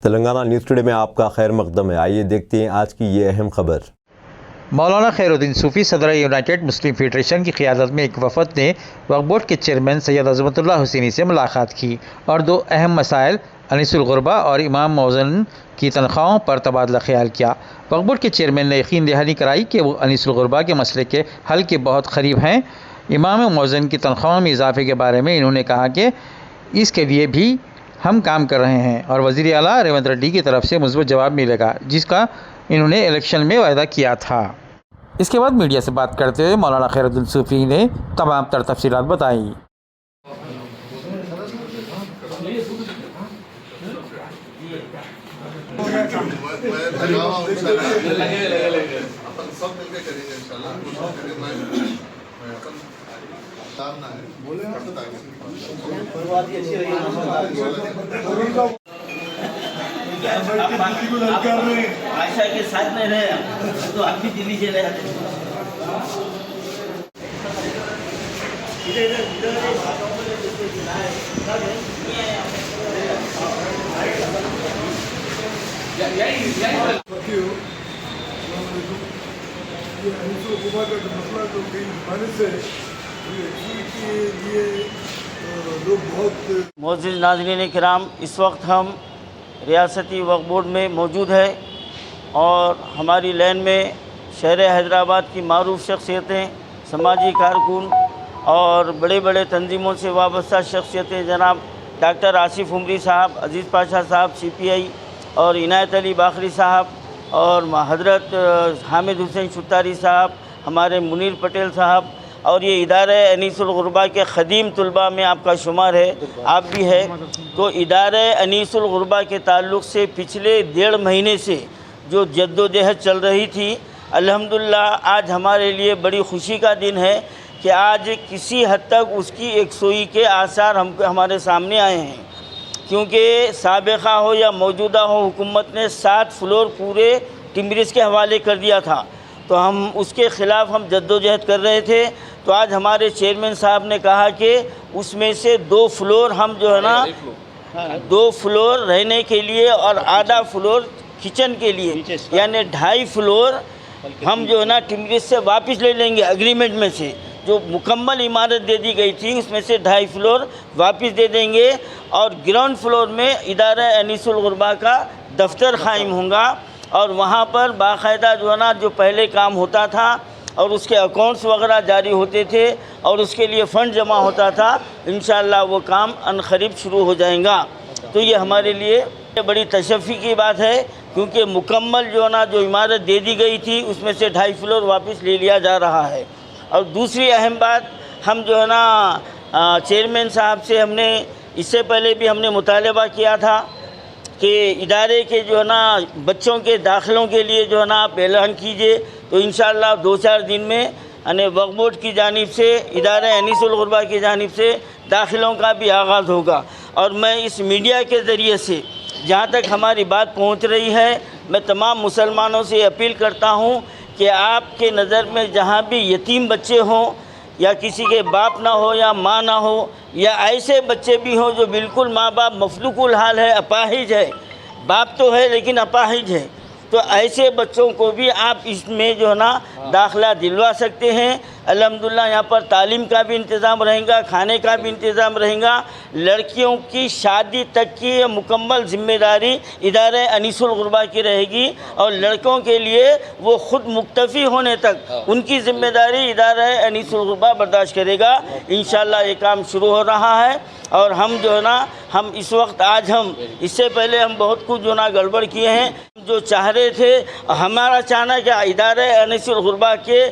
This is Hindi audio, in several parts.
तेलंगाना न्यूज़ टुडे में आपका खैर मकदम है। आइए देखते हैं आज की ये अहम खबर। मौलाना खैरुद्दीन सूफ़ी सदर यूनाइटेड मुस्लिम फेडरेशन की क़ियादत में एक वफ़द ने वक्फ बोर्ड के चेयरमैन सैयद अज़मतुल्लाह हुसैनी से मुलाकात की और दो अहम मसाइल अनीसुल गुरबा और इमाम मौज़न की तनख्वाहों पर तबादला ख्याल किया। वक्फ बोर्ड के चेयरमैन ने यकीन दहानी कराई कि वो अनीसुल गुरबा के मसले के हल के बहुत करीब हैं। इमाम मौज़न की तनख्वाहों में इजाफे के बारे में इन्होंने कहा कि इसके लिए भी हम काम कर रहे हैं और वज़ीर आला रेवंत रेड्डी की तरफ से मुस्बत जवाब मिलेगा, जिसका इन्होंने इलेक्शन में वायदा किया था। इसके बाद मीडिया से बात करते हुए मौलाना खैरुद्दीन सूफ़ी ने तमाम तर तफसीलात बताई। आशा के साथ में रहे तो आप भी दिल्ली चले जाते। मोअज़्ज़िज़ नाज़रीन किराम, इस वक्त हम रियासती वक्फ बोर्ड में मौजूद है और हमारी लैन में शहर हैदराबाद की मारूफ शख्सियतें, समाजी कारकुन और बड़े बड़े तंजीमों से वाबस्ता शख्सियतें जनाब डॉक्टर आसिफ उमरी साहब, अज़ीज़ पाशा साहब CPI और इनायत अली बाखरी साहब और हज़रत हामिद हुसैन शुत्तारी साहब, हमारे मुनीर पटेल साहब और ये इदारे अनीसुल गुरबा के ख़दीम तलबा में आपका शुमार है, आप भी है। तो इदारे अनीसुल गुरबा के ताल्लुक़ से पिछले 1.5 महीने से जो जद्दोजहद चल रही थी, अल्हम्दुलिल्लाह आज हमारे लिए बड़ी ख़ुशी का दिन है कि आज किसी हद तक उसकी एकसुई के आसार हमारे सामने आए हैं। क्योंकि साबिक़ा हो या मौजूदा हो, हुकूमत ने 7 फ्लोर पूरे टिम्बरिस के हवाले कर दिया था, तो हम उसके ख़िलाफ़ हम जद्दोजहद कर रहे थे। तो आज हमारे चेयरमैन साहब ने कहा कि उसमें से 2 फ्लोर हम जो है ना 2 फ्लोर रहने के लिए और आधा फ्लोर किचन के लिए, यानी 2.5 फ्लोर हम जो है ना टिम्बरिस से वापस ले लेंगे। एग्रीमेंट में से जो मुकम्मल इमारत दे दी गई थी उसमें से 2.5 फ्लोर वापस दे देंगे और ग्राउंड फ्लोर में इदारा अनीसुल गुरबा का दफ्तर कायम होगा और वहाँ पर बाकायदा जो है ना जो पहले काम होता था और उसके अकाउंट्स वगैरह जारी होते थे और उसके लिए फ़ंड जमा होता था, इंशाअल्लाह वो काम अनक़रीब शुरू हो जाएगा। तो ये हमारे लिए बड़ी तशफ़ी की बात है, क्योंकि मुकम्मल जो है ना जो इमारत दे दी गई थी उसमें से 2.5 फ्लोर वापस ले लिया जा रहा है। और दूसरी अहम बात, हम जो है ना चेयरमैन साहब से हमने इससे पहले भी हमने मुतालबा किया था कि इदारे के जो है ना बच्चों के दाखिलों के लिए जो है ना आप ऐलान कीजिए, तो इंशाअल्लाह 2-4 दिन में यानी वक्फ बोर्ड की जानिब से, इदारे अनीसुल गुरबा की जानिब से दाखिलों का भी आगाज़ होगा। और मैं इस मीडिया के ज़रिए से जहाँ तक हमारी बात पहुँच रही है, मैं तमाम मुसलमानों से अपील करता हूँ कि आपके नज़र में जहाँ भी यतीम बच्चे हों या किसी के बाप ना हो या माँ ना हो, या ऐसे बच्चे भी हों जो बिल्कुल माँ बाप मफलूकुल हाल है, अपाहिज है, बाप तो है लेकिन अपाहिज है, तो ऐसे बच्चों को भी आप इसमें जो है ना दाखिला दिलवा सकते हैं। अल्हम्दुलिल्लाह यहाँ पर तालीम का भी इंतज़ाम रहेगा, खाने का भी इंतज़ाम रहेगा। लड़कियों की शादी तक की मुकम्मल ज़िम्मेदारी इदारे अनीसुल गुरबा की रहेगी और लड़कों के लिए वो ख़ुद मुक्तफ़ी होने तक उनकी ज़िम्मेदारी इदारे अनीसुल गुरबा बर्दाश्त करेगा। इंशाअल्लाह ये काम शुरू हो रहा है और हम जो है ना हम इस वक्त आज हम इससे पहले हम बहुत कुछ जो ना गड़बड़ किए हैं, जो चाह रहे थे हमारा चाहना कि इदारे अनीसुल गुरबा के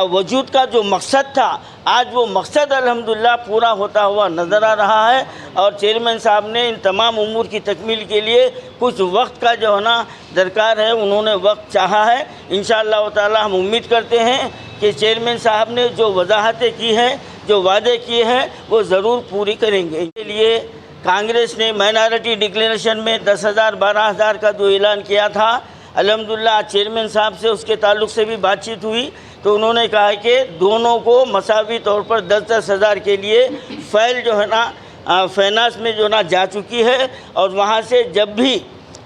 वजूद का जो मकसद था, आज वो मकसद अल्हम्दुलिल्लाह पूरा होता हुआ नज़र आ रहा है। और चेयरमैन साहब ने इन तमाम उमूर की तकमील के लिए कुछ वक्त का जो है ना दरकार है, उन्होंने वक्त चाहा है। इंशाअल्लाह ताला हम उम्मीद करते हैं कि चेयरमैन साहब ने जो वजाहतें की हैं, जो वादे किए हैं, वो ज़रूर पूरी करेंगे। इसके लिए कांग्रेस ने माइनॉरिटी डिक्लेरेशन में 10,000 12,000 का जो ऐलान किया था, अल्हम्दुलिल्लाह चेयरमैन साहब से उसके ताल्लुक़ से भी बातचीत हुई तो उन्होंने कहा कि दोनों को मसावी तौर पर 10-10 हज़ार के लिए फ़ाइल जो है ना फाइनेंस में जो ना जा चुकी है और वहाँ से जब भी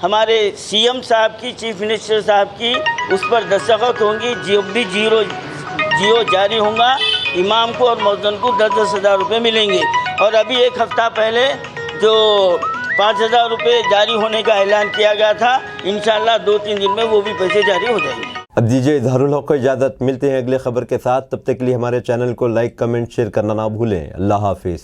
हमारे सीएम साहब की, चीफ मिनिस्टर साहब की उस पर दस्तखत होंगी, जब भी जियो जारी होगा इमाम को और मौज़न को 10-10 हज़ार रुपये मिलेंगे। और अभी एक हफ़्ता पहले जो 5,000 रुपये जारी होने का ऐलान किया गया था, इंशाअल्लाह 2-3 दिन में वो भी पैसे जारी हो जाएंगे। अब दीजिए इजहारुल हक को इजाज़त। मिलते हैं अगले खबर के साथ, तब तक के लिए हमारे चैनल को लाइक, कमेंट, शेयर करना ना भूलें। अल्लाह हाफिज़।